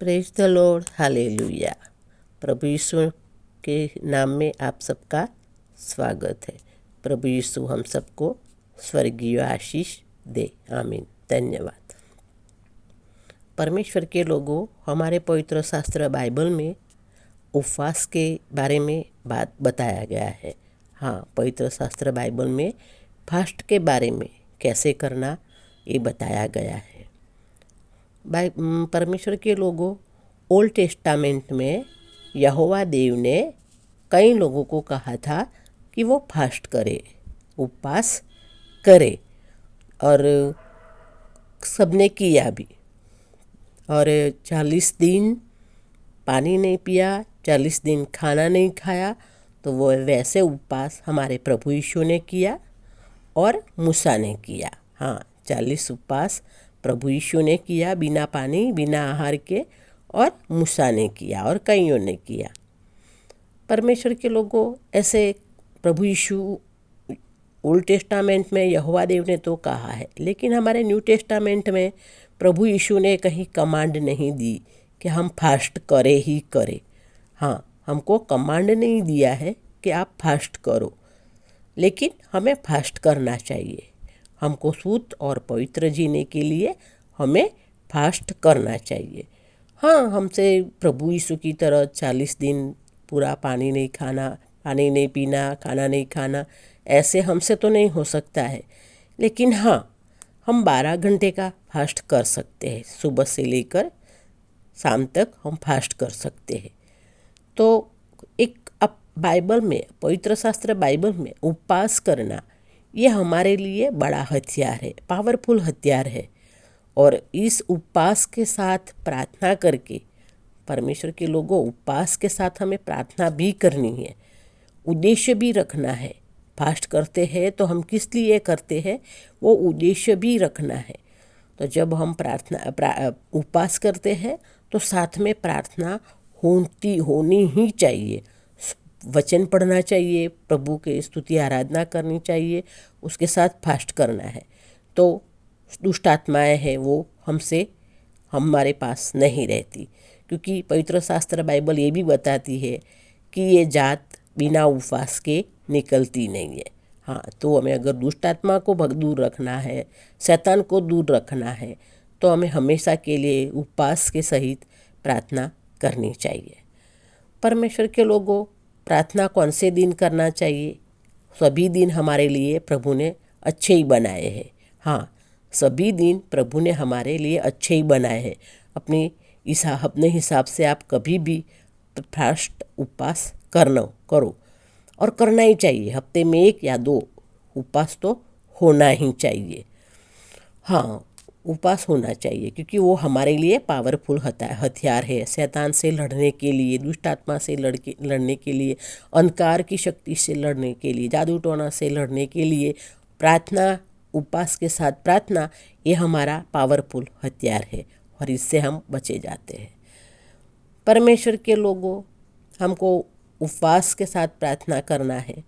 Praise the lord, hallelujah. प्रभु यीशु के नाम में आप सबका स्वागत है। प्रभु यीशु हम सबको स्वर्गीय आशीष दे, आमीन। धन्यवाद। परमेश्वर के लोगों, हमारे पवित्र शास्त्र बाइबल में उपवास के बारे में बात बताया गया है। हाँ, पवित्र शास्त्र बाइबल में फास्ट के बारे में कैसे करना ये बताया गया है। परमेश्वर के लोगों, ओल्ड टेस्टामेंट में यहोवा देव ने कई लोगों को कहा था कि वो फास्ट करे, उपवास करे, और सबने किया भी। और 40 दिन पानी नहीं पिया, 40 दिन खाना नहीं खाया, तो वो वैसे उपवास हमारे प्रभु यीशु ने किया और मूसा ने किया। हाँ, 40 उपवास प्रभु यीशु ने किया बिना पानी बिना आहार के, और मूसा ने किया और कईयों ने किया। परमेश्वर के लोगों, ऐसे प्रभु यीशु ओल्ड टेस्टामेंट में यहोवा देव ने तो कहा है, लेकिन हमारे न्यू टेस्टामेंट में प्रभु यीशु ने कहीं कमांड नहीं दी कि हम फास्ट करें ही करें। हाँ, हमको कमांड नहीं दिया है कि आप फास्ट करो, लेकिन हमें फास्ट करना चाहिए। हमको शुद्ध और पवित्र जीने के लिए हमें फास्ट करना चाहिए। हाँ, हमसे प्रभु यीशु की तरह 40 दिन पूरा पानी नहीं खाना, पानी नहीं पीना, खाना नहीं खाना, ऐसे हमसे तो नहीं हो सकता है। लेकिन हाँ, हम 12 घंटे का फास्ट कर सकते हैं। सुबह से लेकर शाम तक हम फास्ट कर सकते हैं। तो एक अब बाइबल में, पवित्र शास्त्र बाइबल में उपवास करना, ये हमारे लिए बड़ा हथियार है, पावरफुल हथियार है। और इस उपवास के साथ प्रार्थना करके, परमेश्वर के लोगों, उपवास के साथ हमें प्रार्थना भी करनी है, उद्देश्य भी रखना है। फास्ट करते हैं तो हम किस लिए करते हैं, वो उद्देश्य भी रखना है। तो जब हम उपवास करते हैं तो साथ में प्रार्थना होनी ही चाहिए। वचन पढ़ना चाहिए, प्रभु के स्तुति आराधना करनी चाहिए, उसके साथ फास्ट करना है। तो दुष्ट आत्माएँ हैं वो हमारे पास नहीं रहती, क्योंकि पवित्र शास्त्र बाइबल ये भी बताती है कि ये जात बिना उपवास के निकलती नहीं है। हाँ, तो हमें अगर दुष्ट आत्मा को दूर रखना है, शैतान को दूर रखना है, तो हमें हमेशा के लिए उपवास के सहित प्रार्थना करनी चाहिए। परमेश्वर के लोगों, प्रार्थना कौन से दिन करना चाहिए? सभी दिन हमारे लिए प्रभु ने अच्छे ही बनाए हैं। हाँ, सभी दिन प्रभु ने हमारे लिए अच्छे ही बनाए हैं। अपने हिसाब से आप कभी भी फास्ट उपवास करो, और करना ही चाहिए। हफ्ते में 1 या 2 उपवास तो होना ही चाहिए। हाँ, उपवास होना चाहिए, क्योंकि वो हमारे लिए पावरफुल हथियार है। शैतान से लड़ने के लिए, दुष्ट आत्मा से लड़ने के लिए, अंधकार की शक्ति से लड़ने के लिए, जादू टोना से लड़ने के लिए प्रार्थना, उपवास के साथ प्रार्थना, ये हमारा पावरफुल हथियार है, और इससे हम बचे जाते हैं। परमेश्वर के लोगों, हमको उपवास के साथ प्रार्थना करना है,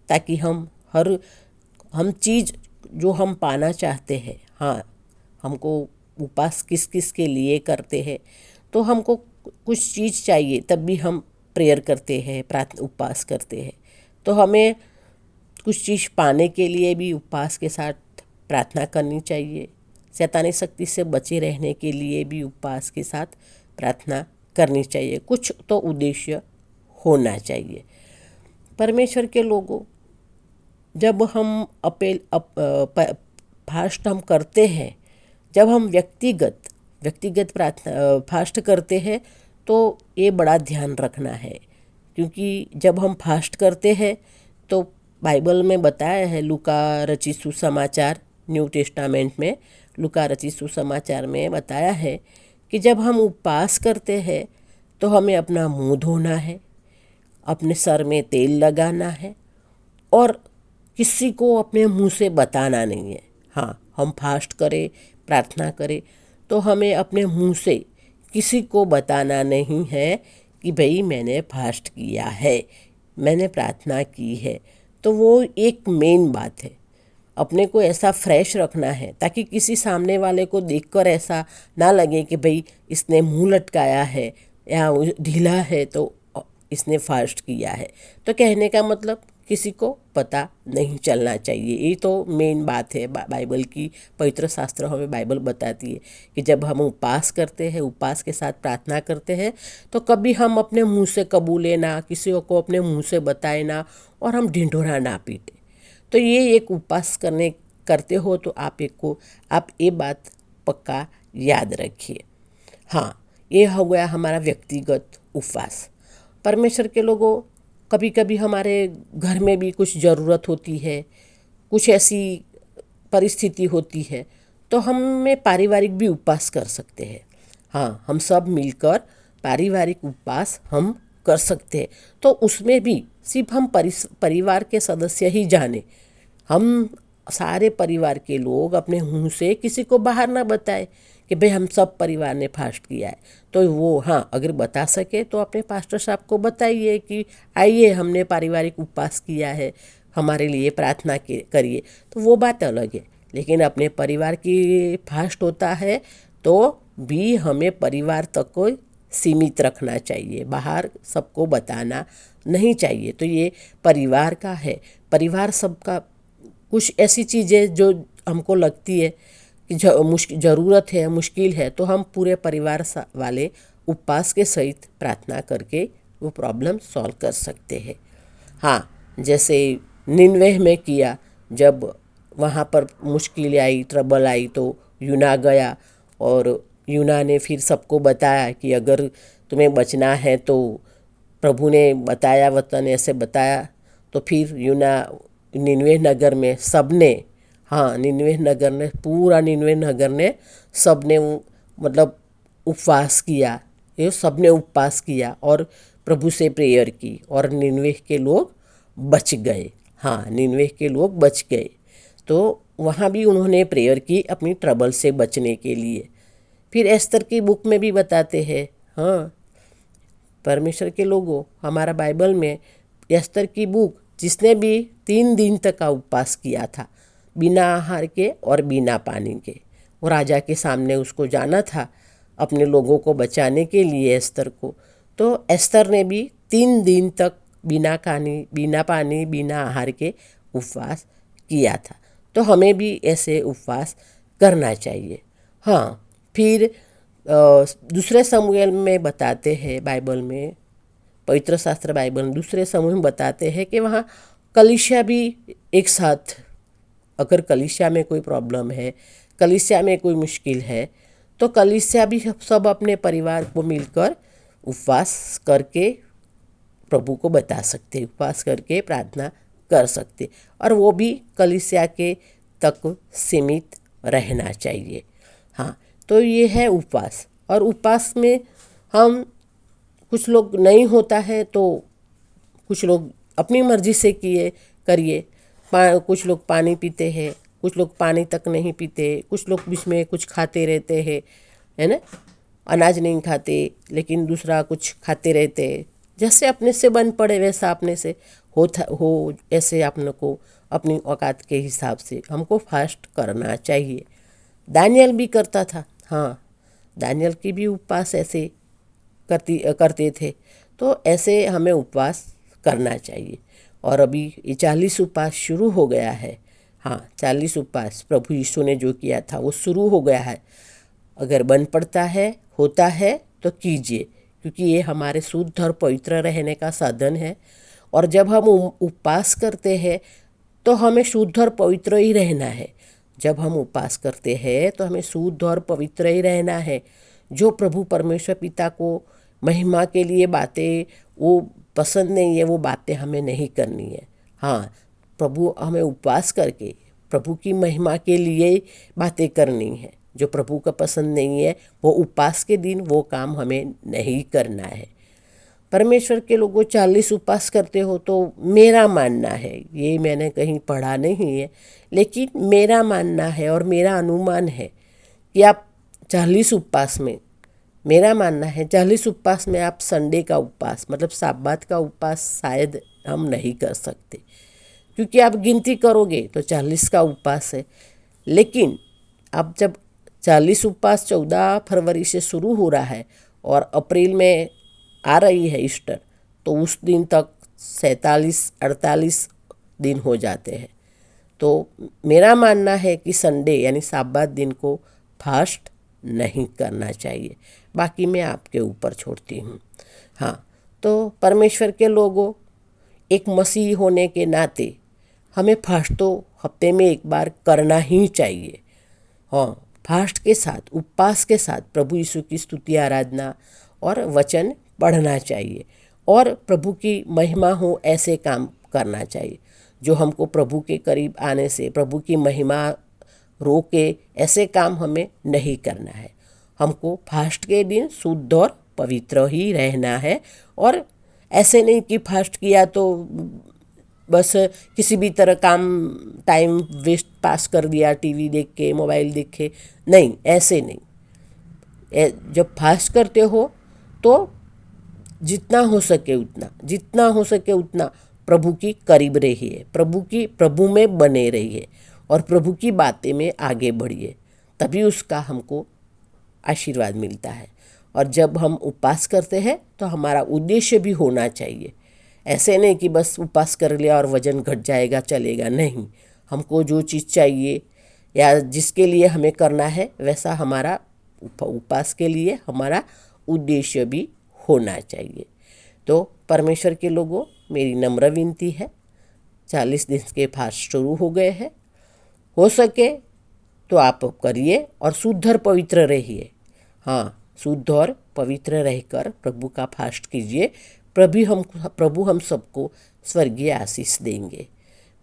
ताकि हम चीज़ जो हम पाना चाहते हैं। हाँ, हमको उपवास किस किस के लिए करते हैं, तो हमको कुछ चीज़ चाहिए, तब भी हम प्रेयर करते हैं, उपवास करते हैं। तो हमें कुछ चीज़ पाने के लिए भी उपवास के साथ प्रार्थना करनी चाहिए। शैतानी शक्ति से बचे रहने के लिए भी उपवास के साथ प्रार्थना करनी चाहिए। कुछ तो उद्देश्य होना चाहिए। परमेश्वर के लोगों, जब हम फास्ट हम करते हैं, जब हम व्यक्तिगत प्रार्थना फास्ट करते हैं, तो ये बड़ा ध्यान रखना है, क्योंकि जब हम फास्ट करते हैं तो बाइबल में बताया है, लूका रचित सुसमाचार, न्यू टेस्टामेंट में लूका रचित सुसमाचार में बताया है कि जब हम उपवास करते हैं तो हमें अपना मुंह धोना है, अपने सर में तेल लगाना है, और किसी को अपने मुंह से बताना नहीं है। हाँ, हम फास्ट करें, प्रार्थना करें, तो हमें अपने मुंह से किसी को बताना नहीं है कि भाई मैंने फास्ट किया है, मैंने प्रार्थना की है। तो वो एक मेन बात है। अपने को ऐसा फ्रेश रखना है ताकि किसी सामने वाले को देखकर ऐसा ना लगे कि भाई इसने मुंह लटकाया है या ढीला है तो इसने फास्ट किया है। तो कहने का मतलब किसी को पता नहीं चलना चाहिए। ये तो मेन बात है बाइबल की। पवित्र शास्त्र हमें बाइबल बताती है कि जब हम उपवास करते हैं, उपवास के साथ प्रार्थना करते हैं, तो कभी हम अपने मुंह से कबूले ना, किसी को अपने मुंह से बताए ना, और हम ढिंढोरा ना पीटे। तो ये एक उपवास करते हो तो आप ये बात पक्का याद रखिए। हाँ, ये हो गया हमारा व्यक्तिगत उपवास। परमेश्वर के लोगों, कभी कभी हमारे घर में भी कुछ ज़रूरत होती है, कुछ ऐसी परिस्थिति होती है, तो हमें पारिवारिक भी उपवास कर सकते हैं। हाँ, हम सब मिलकर पारिवारिक उपवास हम कर सकते हैं। तो उसमें भी सिर्फ हम परिवार के सदस्य ही जाने, हम सारे परिवार के लोग अपने मुंह से किसी को बाहर ना बताए कि भाई हम सब परिवार ने फास्ट किया है। तो वो, हाँ, अगर बता सके तो अपने पास्टर साहब को बताइए कि आइए हमने पारिवारिक उपवास किया है, हमारे लिए प्रार्थना करिए। तो वो बात अलग है। लेकिन अपने परिवार की फास्ट होता है तो भी हमें परिवार तक को सीमित रखना चाहिए, बाहर सबको बताना नहीं चाहिए। तो ये परिवार का है। परिवार सबका कुछ ऐसी चीज़ें जो हमको लगती है कि ज़रूरत है, मुश्किल है, तो हम पूरे परिवार वाले उपवास के सहित प्रार्थना करके वो प्रॉब्लम सॉल्व कर सकते हैं। हाँ, जैसे निनवेह में किया, जब वहाँ पर मुश्किल आई, ट्रबल आई, तो यूना गया और यूना ने फिर सबको बताया कि अगर तुम्हें बचना है तो प्रभु ने बताया, वतन ऐसे बताया। तो फिर यूना निनवे नगर में सबने, हाँ, निनवे नगर ने, पूरा निनवे नगर ने सबने मतलब उपवास किया। ये सबने उपवास किया और प्रभु से प्रेयर की और निनवे के लोग बच गए। हाँ, निनवे के लोग बच गए। तो वहाँ भी उन्होंने प्रेयर की अपनी ट्रबल से बचने के लिए। फिर एस्तर की बुक में भी बताते हैं। हाँ, परमेश्वर के लोगों, हमारा बाइबल में एस्तर की बुक, जिसने भी 3 दिन तक का उपवास किया था बिना आहार के और बिना पानी के, वो राजा के सामने उसको जाना था अपने लोगों को बचाने के लिए, एस्तर को। तो एस्तर ने भी 3 दिन तक बिना पानी बिना आहार के उपवास किया था। तो हमें भी ऐसे उपवास करना चाहिए। हाँ, फिर दूसरे समूएल में बताते हैं बाइबल में, पवित्र शास्त्र बाइबल में दूसरे समूह में बताते हैं कि वहाँ कलीसिया भी एक साथ, अगर कलीसिया में कोई प्रॉब्लम है, कलीसिया में कोई मुश्किल है, तो कलीसिया भी सब अपने परिवार को मिलकर उपवास करके प्रभु को बता सकते, उपवास करके प्रार्थना कर सकते, और वो भी कलीसिया के तक सीमित रहना चाहिए। हाँ, तो ये है उपवास। और उपवास में हम, कुछ लोग नहीं होता है तो कुछ लोग अपनी मर्जी से करिए। कुछ लोग पानी पीते हैं, कुछ लोग पानी तक नहीं पीते, कुछ लोग बीच में कुछ खाते रहते हैं, है ना, अनाज नहीं खाते लेकिन दूसरा कुछ खाते रहते। जैसे अपने से बन पड़े वैसा अपने से हो ऐसे अपने को अपनी औकात के हिसाब से हमको फास्ट करना चाहिए। दानियल भी करता था। हाँ, दानियल की भी उपवास ऐसे करते थे। तो ऐसे हमें उपवास करना चाहिए। और अभी ये 40 उपवास शुरू हो गया है। हाँ, 40 उपवास प्रभु यीशु ने जो किया था वो शुरू हो गया है। अगर बन पड़ता है, होता है तो कीजिए, क्योंकि ये हमारे शुद्ध और पवित्र रहने का साधन है। और जब हम उपवास करते हैं तो हमें शुद्ध और पवित्र ही रहना है। जब हम उपवास करते हैं तो हमें शुद्ध और पवित्र ही रहना है। जो प्रभु परमेश्वर पिता को महिमा के लिए बातें वो पसंद नहीं है, वो बातें हमें नहीं करनी है। हाँ, प्रभु हमें उपवास करके प्रभु की महिमा के लिए बातें करनी है। जो प्रभु का पसंद नहीं है, वो उपवास के दिन वो काम हमें नहीं करना है। परमेश्वर के लोगों 40 उपवास करते हो तो मेरा मानना है, ये मैंने कहीं पढ़ा नहीं है, लेकिन मेरा मानना है और मेरा अनुमान है कि आप 40 उपवास में, मेरा मानना है 40 उपवास में आप संडे का उपवास मतलब साब्बात का उपवास शायद हम नहीं कर सकते। क्योंकि आप गिनती करोगे तो 40 का उपवास है। लेकिन अब जब 40 उपवास 14 फरवरी से शुरू हो रहा है और अप्रैल में आ रही है ईस्टर, तो उस दिन तक 47-48 दिन हो जाते हैं। तो मेरा मानना है कि संडे यानी साब्बात दिन को फास्ट नहीं करना चाहिए। बाकी मैं आपके ऊपर छोड़ती हूँ। हाँ, तो परमेश्वर के लोगों, एक मसीही होने के नाते हमें फास्ट तो हफ्ते में एक बार करना ही चाहिए। हाँ, फास्ट के साथ, उपवास के साथ प्रभु यीशु की स्तुति आराधना और वचन पढ़ना चाहिए और प्रभु की महिमा हो ऐसे काम करना चाहिए जो हमको प्रभु के करीब आने से प्रभु की महिमा रोके। ऐसे काम हमें नहीं करना है। हमको फास्ट के दिन शुद्ध और पवित्र ही रहना है। और ऐसे नहीं कि फास्ट किया तो बस किसी भी तरह काम टाइम वेस्ट पास कर दिया, टीवी देख के, मोबाइल देख के। नहीं, ऐसे नहीं। जब फास्ट करते हो तो जितना हो सके उतना प्रभु की करीब रहिए, प्रभु में बने रहिए और प्रभु की बातें में आगे बढ़िए, तभी उसका हमको आशीर्वाद मिलता है। और जब हम उपवास करते हैं तो हमारा उद्देश्य भी होना चाहिए। ऐसे नहीं कि बस उपवास कर लिया और वजन घट जाएगा चलेगा, नहीं। हमको जो चीज़ चाहिए या जिसके लिए हमें करना है वैसा हमारा उपवास के लिए हमारा उद्देश्य भी होना चाहिए। तो परमेश्वर के लोगों, मेरी नम्र विनती है, 40 दिन के फास्ट शुरू हो गए हैं। हो सके तो आप करिए और शुद्ध और पवित्र रहिए। हाँ, शुद्ध और पवित्र रहकर प्रभु का फास्ट कीजिए। प्रभु हम सबको स्वर्गीय आशीष देंगे।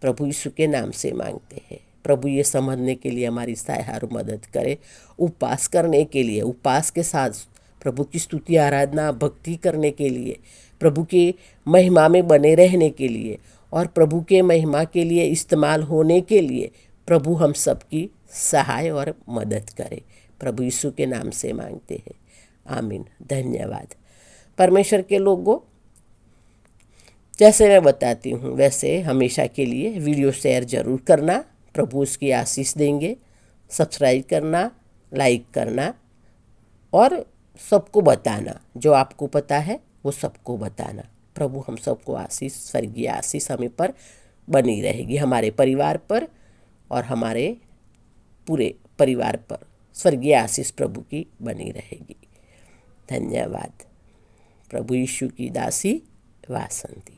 प्रभु यीशु के नाम से मांगते हैं। प्रभु ये समझने के लिए हमारी सहायता और मदद करे। उपवास करने के लिए, उपवास के साथ प्रभु की स्तुति आराधना भक्ति करने के लिए, प्रभु की महिमा में बने रहने के लिए और प्रभु के महिमा के लिए इस्तेमाल होने के लिए प्रभु हम सबकी सहाय और मदद करे। प्रभु यीशु के नाम से मांगते हैं, आमीन। धन्यवाद। परमेश्वर के लोगों, जैसे मैं बताती हूँ वैसे हमेशा के लिए वीडियो शेयर ज़रूर करना, प्रभु उसकी आशीष देंगे। सब्सक्राइब करना, लाइक करना और सबको बताना, जो आपको पता है वो सबको बताना। प्रभु हम सबको आशीष, स्वर्गीय आशीष हमें पर बनी रहेगी, हमारे परिवार पर और हमारे पूरे परिवार पर स्वर्गीय आशीष प्रभु की बनी रहेगी। धन्यवाद। प्रभु यीशु की दासी वासंती।